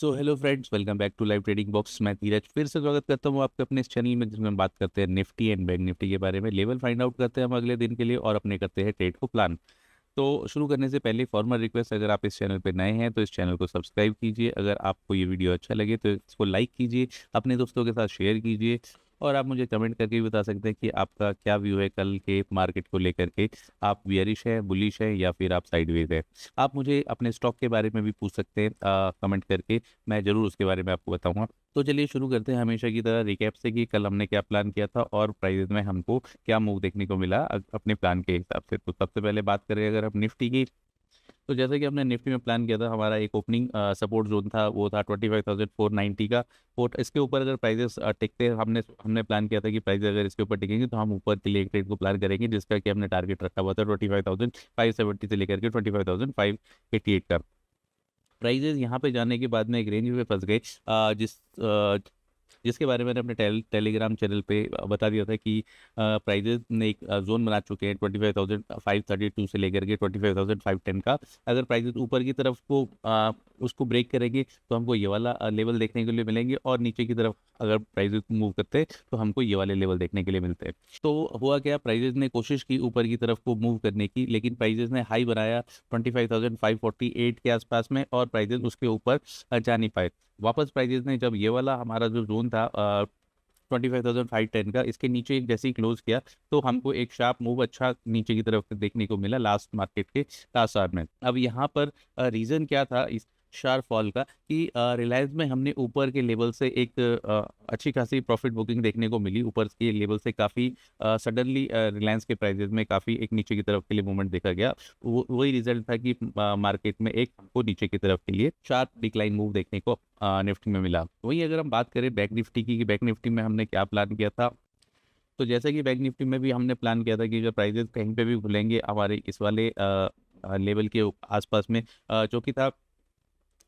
So hello friends, welcome back to live trading box. मैं धीरज फिर से स्वागत करता हूँ आपके अपने इस चैनल में, जिसमें हम बात करते हैं निफ्टी एंड बैंक निफ्टी के बारे में। लेवल फाइंड आउट करते हैं हम अगले दिन के लिए और अपने करते हैं ट्रेड को प्लान। तो शुरू करने से पहले फॉर्मल रिक्वेस्ट, अगर आप इस चैनल पे नए हैं तो इस चैनल को सब्सक्राइब कीजिए। अगर आपको ये वीडियो अच्छा लगे तो इसको लाइक कीजिए, अपने दोस्तों के साथ शेयर कीजिए और आप मुझे कमेंट करके भी बता सकते हैं कि आपका क्या व्यू है कल के मार्केट को लेकर के। आप बियरिश है, बुलिश है या फिर आप साइडवेज है। आप मुझे अपने स्टॉक के बारे में भी पूछ सकते हैं कमेंट करके, मैं ज़रूर उसके बारे में आपको बताऊंगा। तो चलिए शुरू करते हैं हमेशा की तरह रिकैप से कि कल हमने क्या प्लान किया था और प्राइजेस में हमको क्या मूव देखने को मिला अपने प्लान के हिसाब से। तो सबसे पहले बात करें अगर हम निफ्टी की, तो जैसे कि हमने निफ्टी में प्लान किया था, हमारा एक ओपनिंग सपोर्ट जोन था, वो था 25,490 का। और इसके ऊपर अगर प्राइजेस टिकते, हमने हमने प्लान किया था कि प्राइस अगर इसके ऊपर टिकेंगे तो हम ऊपर के लिए एक ट्रेड को प्लान करेंगे, जिसका कि हमने टारगेट रखा हुआ था 25,570 से लेकर के 25,588 का। प्राइजेस यहाँ पे जाने के बाद में एक रेंज में फंस गए, जिसके बारे में मैंने अपने टेलीग्राम चैनल पे बता दिया था कि प्राइजेस ने एक जोन बना चुके हैं 25,532 से लेकर के 25,510 का। अगर प्राइजेस ऊपर की तरफ को उसको ब्रेक करेंगे तो हमको ये वाला लेवल देखने के लिए मिलेंगे, और नीचे की तरफ अगर प्राइजेस मूव करते हैं तो हमको ये वाले लेवल देखने के लिए मिलते हैं। तो हुआ क्या, प्राइजेस ने कोशिश की ऊपर की तरफ को मूव करने की, लेकिन प्राइजेस ने हाई बनाया 25,548 के आसपास में, और प्राइजेस उसके ऊपर जा नहीं पाए। वापस प्राइजेस ने जब ये वाला हमारा जो जोन था 25,510 का, इसके नीचे एक जैसे ही क्लोज किया तो हमको एक शार्प मूव अच्छा नीचे की तरफ देखने को मिला लास्ट मार्केट के लास्ट आवर में। अब यहाँ पर रीज़न क्या था इस शार्प फॉल का, कि रिलायंस में हमने ऊपर के लेवल से एक अच्छी खासी प्रॉफिट बुकिंग देखने को मिली। ऊपर के लेवल से काफ़ी सडनली रिलायंस के प्राइजेस में काफ़ी एक नीचे की तरफ के लिए मूवमेंट देखा गया। वो वही रिजल्ट था कि मार्केट में एक हमको नीचे की तरफ के लिए शार्प डिक्लाइन मूव देखने को निफ्टी में मिला। वहीं अगर हम बात करें बैंक निफ्टी की, कि बैंक निफ्टी में हमने क्या प्लान किया था, तो जैसे कि बैंक निफ्टी में भी हमने प्लान किया था कि जो प्राइजेस कहीं पे भी खुलेंगे हमारे इस वाले लेवल के आसपास में, जो कि था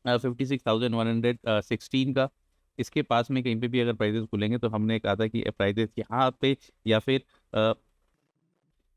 56,116 का, इसके पास में कहीं पे भी अगर प्राइजेस खुलेंगे तो हमने कहा था कि प्राइजेस यहाँ पे या फिर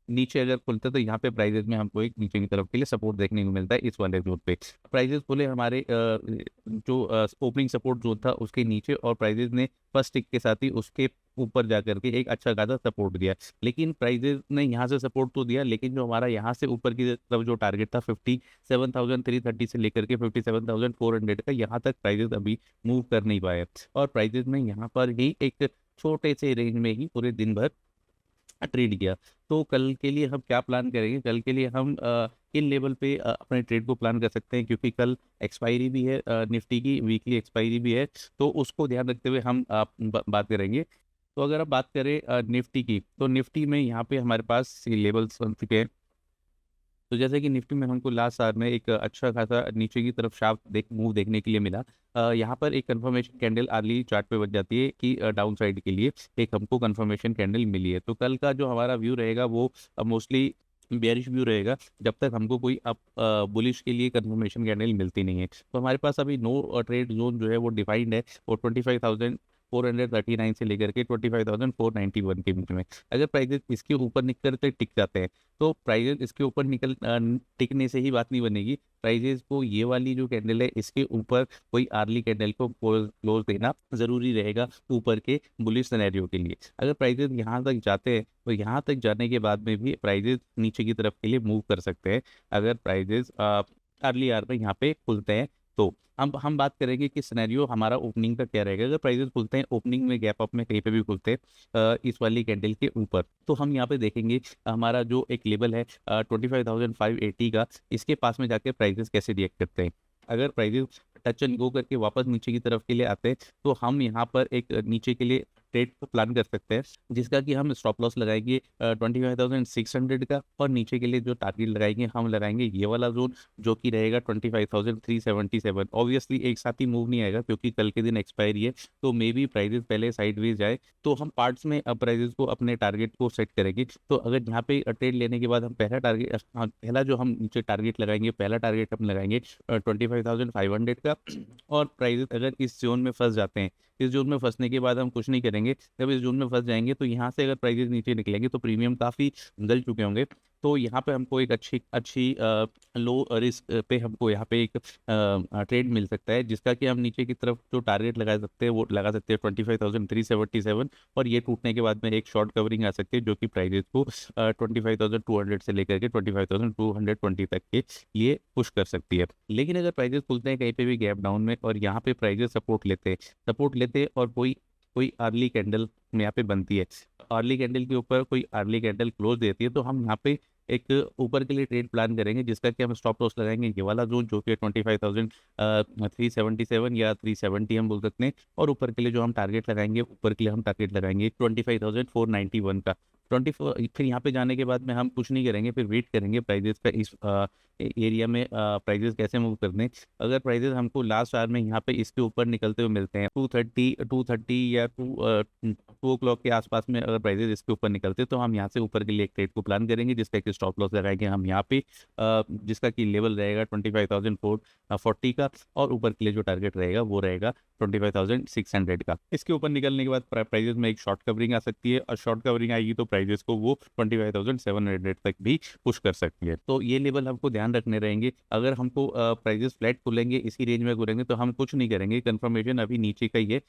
नीचे अगर खुलता है तो यहाँ पे प्राइजेस में हमको एक नीचे की तरफ के लिए सपोर्ट देखने को मिलता है इस वाले जोन पे। प्राइजेस खुले हमारे जो ओपनिंग सपोर्ट जोन था उसके नीचे, और प्राइजेस ने फर्स्ट टिक के साथ ही उसके ऊपर जा करके एक अच्छा खासा सपोर्ट दिया। लेकिन प्राइजेस ने यहाँ से सपोर्ट तो दिया, लेकिन जो हमारा यहाँ से ऊपर की तरफ जो टारगेट था 57,330 से लेकर के 57,400 का, यहाँ तक प्राइजेस अभी मूव कर नहीं पाए, और प्राइजेस ने यहाँ पर ही एक छोटे से रेंज में ही पूरे दिन भर ट्रेड किया। तो कल के लिए हम क्या प्लान करेंगे, कल के लिए हम किन लेवल पे अपने ट्रेड को प्लान कर सकते हैं, क्योंकि कल एक्सपायरी भी है निफ्टी की, वीकली एक्सपायरी भी है, तो उसको ध्यान रखते हुए हम बात करेंगे। तो अगर आप बात करें निफ्टी की, तो निफ्टी में यहाँ पे हमारे पास लेवल्स बन चुके हैं। तो जैसे कि निफ्टी में हमको लास्ट आवर में एक अच्छा खासा नीचे की तरफ शार्प मूव देखने के लिए मिला। यहाँ पर एक कंफर्मेशन कैंडल अर्ली चार्ट पे बन जाती है कि डाउन साइड के लिए एक हमको कंफर्मेशन कैंडल मिली है। तो कल का जो हमारा व्यू रहेगा वो मोस्टली बेयरिश व्यू रहेगा, जब तक हमको कोई अप बुलिश के लिए कंफर्मेशन कैंडल मिलती नहीं है। तो हमारे पास अभी नो ट्रेड जोन जो है वो डिफाइंड है, वो 25,439 से लेकर के 25,491 के बीच में। अगर प्राइजेस इसके ऊपर निकल कर टिक जाते हैं तो प्राइजेस इसके ऊपर टिकने से ही बात नहीं बनेगी। प्राइजेस को ये वाली जो कैंडल है इसके ऊपर कोई आर्ली कैंडल को क्लोज देना जरूरी रहेगा ऊपर के बुलिश सिनेरियो के लिए। अगर प्राइजेस यहाँ तक जाते हैं तो यहाँ तक जाने के बाद में भी प्राइजेस नीचे की तरफ के लिए मूव कर सकते हैं, अगर प्राइजेस अर्ली आवर में यहाँ पे खुलते हैं। तो हम बात करेंगे कि सिनेरियो हमारा ओपनिंग का क्या रहेगा। अगर प्राइजेस खुलते हैं ओपनिंग में, गैप अप में, कहीं पे भी खुलते हैं इस वाली कैंडल के ऊपर, तो हम यहाँ पे देखेंगे हमारा जो एक लेवल है 25,580 का, इसके पास में जाके प्राइजेस कैसे रिएक्ट करते हैं। अगर प्राइजेस टच एंड गो करके वापस नीचे की तरफ के लिए आते हैं तो हम यहाँ पर एक नीचे के लिए ट्रेड को प्लान कर सकते हैं, जिसका कि हम स्टॉप लॉस लगाएंगे 25,600 का, और नीचे के लिए जो टारगेट लगाएंगे हम लगाएंगे ये वाला जोन, जो कि रहेगा 25,377। ऑब्वियसली एक साथ ही मूव नहीं आएगा क्योंकि कल के दिन एक्सपायरी है, तो मे बी प्राइजेस पहले साइडवेज जाए, तो हम पार्ट्स में प्राइजेस को अपने टारगेट को सेट करेंगे। तो अगर यहाँ पे ट्रेड लेने के बाद हम पहला टारगेट, पहला जो हम नीचे टारगेट लगाएंगे, पहला टारगेट हम लगाएंगे 25,500 का, और प्राइजेस अगर इस जोन में फंस जाते हैं, इस जोन में फंसने के बाद हम कुछ नहीं करेंगे। जब इस जोन में फंस जाएंगे तो यहाँ से अगर प्राइजेस नीचे निकलेंगे तो प्रीमियम काफ़ी गल चुके होंगे, तो यहाँ पे हमको एक अच्छी अच्छी लो रिस्क पे हमको यहाँ पे एक ट्रेड मिल सकता है, जिसका कि हम नीचे की तरफ जो टारगेट लगा सकते हैं वो लगा सकते हैं 25,377, और ये टूटने के बाद में एक शॉर्ट कवरिंग आ सकती है जो कि प्राइजेस को 25,200 से लेकर के 25,220 तक के लिए पुश कर सकती है। लेकिन अगर प्राइजेस खुलते हैं कहीं पे भी गैप डाउन में और यहाँ पे प्राइजेस सपोर्ट लेते हैं और कोई कोई अर्ली कैंडल यहाँ पे बनती है, अर्ली कैंडल के ऊपर कोई अर्ली कैंडल क्लोज देती है, तो हम यहाँ पे एक ऊपर के लिए ट्रेड प्लान करेंगे, जिसका कि हम स्टॉप लॉस लगाएंगे ये वाला जोन जो कि 25,377 या 370 हम बोल सकते हैं, और ऊपर के लिए जो हम टारगेट लगाएंगे, ऊपर के लिए हम टारगेट लगाएंगे 25,491 का 24। फिर यहाँ पे जाने के बाद में हम कुछ नहीं करेंगे, फिर वेट करेंगे प्राइजेस का इस एरिया में प्राइजेस कैसे मूव करते हैं। अगर प्राइजेस हमको लास्ट आवर में यहाँ पे इसके ऊपर निकलते हुए मिलते हैं 230 या 2 o'clock के आसपास में, अगर प्राइजेस इसके ऊपर निकलते हैं तो हम यहाँ से ऊपर के लिए एक ट्रेड को प्लान करेंगे, जिसका कि स्टॉप लॉस लगाएंगे हम यहाँ पे, जिसका कि लेवल रहेगा 25,440 का, और ऊपर के लिए जो टारगेट रहेगा वो रहेगा 25,600 का। इसके ऊपर निकलने के बाद प्राइजेस में एक शॉर्ट कवरिंग आ सकती है, और शॉर्ट कवरिंग आएगी तो प्राइजेस को वो 25,700 तक भी पुश कर सकती है। तो ये लेवल हमको ध्यान रखने रहेंगे। अगर हमको प्राइजेस फ्लैट खुलेंगे, इसी रेंज में खुलेंगे, तो हम कुछ नहीं करेंगे, कंफर्मेशन अभी नीचे का ही है।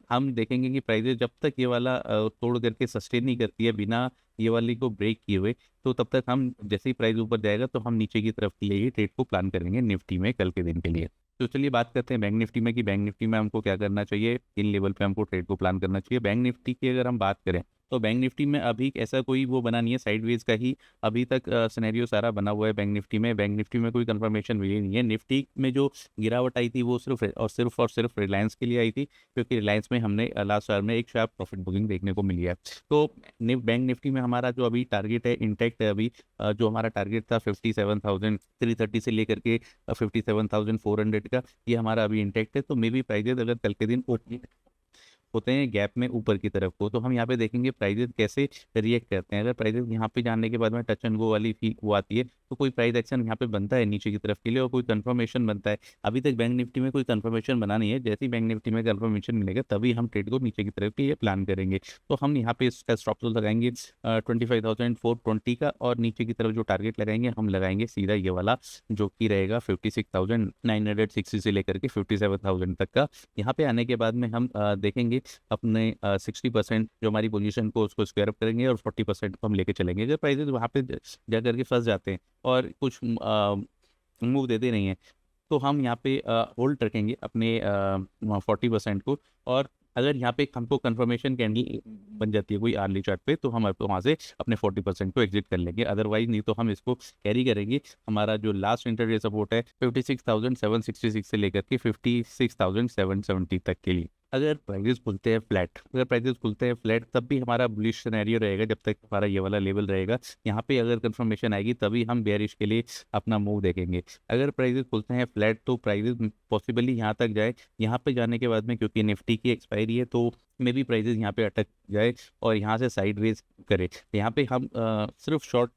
हम देखेंगे कि प्राइजेस जब तक ये वाला तोड़ करके सस्टेन नहीं करती है बिना ये वाली को ब्रेक किए हुए, तो तब तक हम जैसे ही प्राइस ऊपर जाएगा तो हम नीचे की तरफ के लिए ही ट्रेड को प्लान करेंगे निफ्टी में कल के दिन के लिए। तो चलिए बात करते हैं बैंक निफ्टी में कि बैंक निफ्टी में हमको क्या करना चाहिए, किन लेवल पे हमको ट्रेड को प्लान करना चाहिए। बैंक निफ्टी की अगर हम बात करें तो बैंक निफ्टी में अभी ऐसा कोई वो बना नहीं है, साइडवेज का ही अभी तक सिनेरियो सारा बना हुआ है बैंक निफ्टी में। बैंक निफ्टी में कोई कंफर्मेशन मिली नहीं है। निफ्टी में जो गिरावट आई थी वो सिर्फ रिलायंस के लिए आई थी, क्योंकि रिलायंस में हमने लास्ट साल में एक शार्प प्रॉफिट बुकिंग देखने को मिली है। तो बैंक निफ्टी में हमारा जो अभी टारगेट है इंटैक्ट है। अभी जो हमारा टारगेट था 57,330 से लेकर के 57,400 का, ये हमारा अभी इंटैक्ट है। तो मे बी प्राइजेस अगर कल के दिन होते हैं गैप में ऊपर की तरफ को, तो हम यहाँ पे देखेंगे प्राइजेस कैसे रिएक्ट करते हैं। अगर प्राइजेस यहाँ पे जाने के बाद में टच एंड गो वाली फील वो आती है, तो कोई प्राइस एक्शन यहाँ पे बनता है नीचे की तरफ के लिए और कोई कंफर्मेशन बनता है। अभी तक बैंक निफ्टी में कोई कंफर्मेशन बना नहीं है। जैसे ही बैंक निफ्टी में कंफर्मेशन मिलेगा तभी हम ट्रेड को नीचे की तरफ के लिए प्लान करेंगे। तो हम यहाँ पे इसका स्टॉप लॉस लगाएंगे 25,420 का, और नीचे की तरफ जो टारगेट लगाएंगे हम लगाएंगे सीधा ये वाला जो कि रहेगा 56,960 से लेकर के 57,000 तक का। यहाँ पे आने के बाद में हम देखेंगे अपने 60% जो हमारी पोजीशन को उसको स्क्वायर अप करेंगे और 40% को हम लेके चलेंगे। जब प्राइजेस वहाँ पे जा करके फंस जाते हैं और कुछ मूव देते नहीं है, तो हम यहाँ पे होल्ड रखेंगे अपने 40% को। और अगर यहाँ पे हमको कंफर्मेशन कैंडल बन जाती है कोई अर्ली चार्ट पे, तो हम वहाँ से अपने 40% को एग्जिट कर लेंगे। अदरवाइज नहीं तो हम इसको कैरी करेंगे। हमारा जो लास्ट इंटरडे सपोर्ट है 56,766 से लेकर के 56,770 तक के लिए। अगर प्राइजेस खुलते हैं फ्लैट तब भी हमारा बुलिश सिनेरियो रहेगा जब तक हमारा ये वाला लेवल रहेगा। यहाँ पे अगर कंफर्मेशन आएगी तभी हम बेयरिश के लिए अपना मूव देखेंगे। अगर प्राइजेस खुलते हैं फ्लैट तो प्राइजेस पॉसिबली यहाँ तक जाए। यहाँ पे जाने के बाद में क्योंकि निफ्टी की एक्सपायरी है तो मे बी प्राइजेस यहाँ पे अटक जाए और यहाँ से साइडवेज करे। यहाँ पे हम सिर्फ शॉर्ट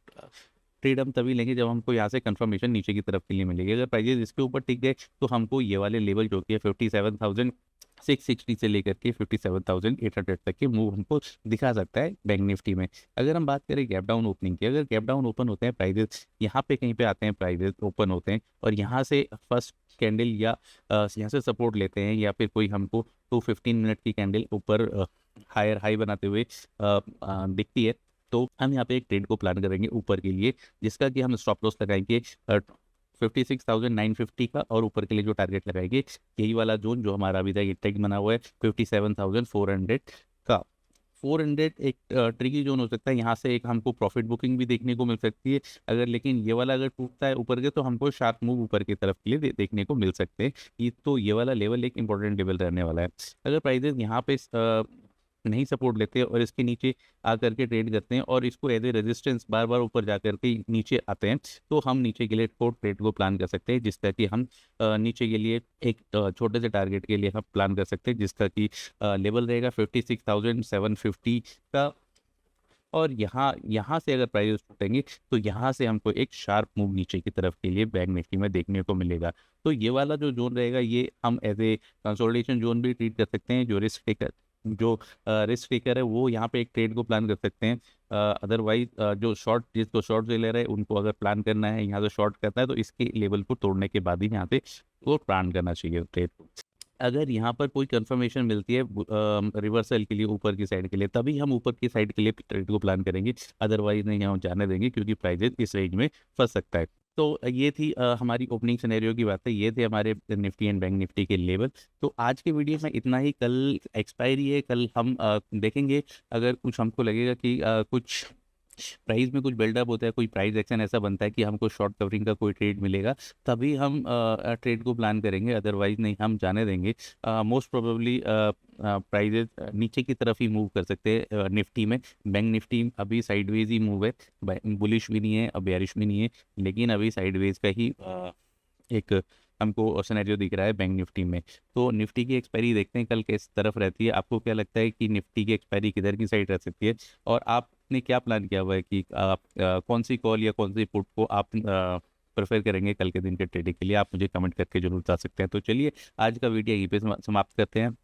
ट्रेड हम तभी लेंगे जब हमको यहाँ से कंफर्मेशन नीचे की तरफ के लिए मिलेगी। अगर प्राइजेस इसके ऊपर टिक गए तो हमको ये वाले लेवल जो कि है 57,660 से लेकर के 57,800 तक के मूव हमको दिखा सकता है बैंक निफ्टी में। अगर हम बात करें गैप डाउन ओपनिंग की, अगर गैप डाउन ओपन होते हैं प्राइजेस यहाँ पे कहीं पे आते हैं, प्राइजेस ओपन होते हैं और यहाँ से फर्स्ट कैंडल या यहाँ से सपोर्ट लेते हैं, या फिर कोई हमको 215 मिनट की कैंडल ऊपर हायर हाई बनाते हुए दिखती है, तो हम यहाँ पे एक ट्रेड को प्लान करेंगे ऊपर के लिए, जिसका कि हम स्टॉप लॉस लगाएंगे 56,950 का, और ऊपर के लिए जो टारगेट लगाएंगे यही वाला जोन जो हमारा अभी तक टैग बना हुआ है 57,400 का। 400 एक ट्रिकी जोन हो सकता है। यहाँ से एक हमको प्रॉफिट बुकिंग भी देखने को मिल सकती है अगर, लेकिन ये वाला अगर टूटता है ऊपर के तो हमको शार्प मूव ऊपर की तरफ के लिए देखने को मिल सकते हैं। ये तो ये वाला लेवल एक इंपॉर्टेंट लेवल रहने वाला है। अगर प्राइजेस यहाँ पे नहीं सपोर्ट लेते और इसके नीचे आकर के ट्रेड करते हैं और इसको एज ए रेजिस्टेंस बार बार ऊपर जा करके नीचे आते हैं, तो हम नीचे के लिए ट्रेड को प्लान कर सकते हैं, जिसका कि हम नीचे के लिए एक छोटे से टारगेट के लिए हम प्लान कर सकते हैं, जिसका कि लेवल रहेगा 56,750 का। और यहाँ से अगर प्राइस टूटेंगे तो यहाँ से हमको एक शार्प मूव नीचे की तरफ के लिए बैंक निफ्टी में देखने को मिलेगा। तो ये वाला जो जोन रहेगा ये हम एज ए कंसोलिडेशन जोन भी ट्रीट कर सकते हैं, जो रिस्क टेकर जो रिस्क टेकर है वो यहाँ पे एक ट्रेड को प्लान कर सकते हैं। अदरवाइज जो शॉर्ट जिसको शॉर्ट सेलर है उनको अगर प्लान करना है यहाँ से शॉर्ट करना है तो इसके लेवल को तोड़ने के बाद ही यहाँ से वो प्लान करना चाहिए ट्रेड को। अगर यहाँ पर कोई कंफर्मेशन मिलती है रिवर्सल के लिए ऊपर की साइड के लिए, तभी हम ऊपर की साइड के लिए ट्रेड को प्लान करेंगे, अदरवाइज नहीं हम जाने देंगे क्योंकि प्राइजेस इस रेंज में फंस सकता है। तो ये थी हमारी ओपनिंग सिनेरियो की बातें, ये थे हमारे निफ्टी एंड बैंक निफ्टी के लेवल। तो आज के वीडियो में इतना ही। कल एक्सपायरी है, कल हम देखेंगे अगर कुछ हमको लगेगा कि कुछ प्राइस में कुछ बिल्डअप होता है, कोई प्राइस एक्शन ऐसा बनता है कि हमको शॉर्ट कवरिंग का कोई ट्रेड मिलेगा, तभी हम ट्रेड को प्लान करेंगे, अदरवाइज नहीं हम जाने देंगे। मोस्ट प्रोबेबली प्राइजेस नीचे की तरफ ही मूव कर सकते हैं निफ्टी में। बैंक निफ्टी अभी साइडवेज ही मूव है, बुलिश भी नहीं है और बेयरिश भी नहीं है, लेकिन अभी साइडवेज का ही एक हमको सिनेरियो दिख रहा है बैंक निफ्टी में। तो निफ्टी की एक्सपायरी देखते हैं कल किस तरफ रहती है। आपको क्या लगता है कि निफ्टी की एक्सपायरी किधर की साइड रह सकती है, और आपने क्या प्लान किया हुआ है कि आप कौन सी कॉल या कौन सी पुट को आप प्रेफर करेंगे कल के दिन के ट्रेडिंग के लिए, आप मुझे कमेंट करके जरूर बता सकते हैं। तो चलिए आज का वीडियो यहीं पे समाप्त करते हैं।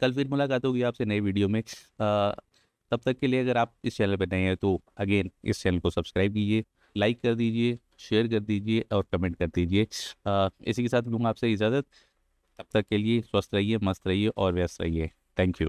कल फिर मुलाकात होगी आपसे नए वीडियो में। तब तक के लिए अगर आप इस चैनल पर नए हैं तो अगेन इस चैनल को सब्सक्राइब कीजिए, लाइक कर दीजिए, शेयर कर दीजिए और कमेंट कर दीजिए। इसी के साथ लूँगा आपसे इजाज़त। तब तक के लिए स्वस्थ रहिए, मस्त रहिए और व्यस्त रहिए। Thank you.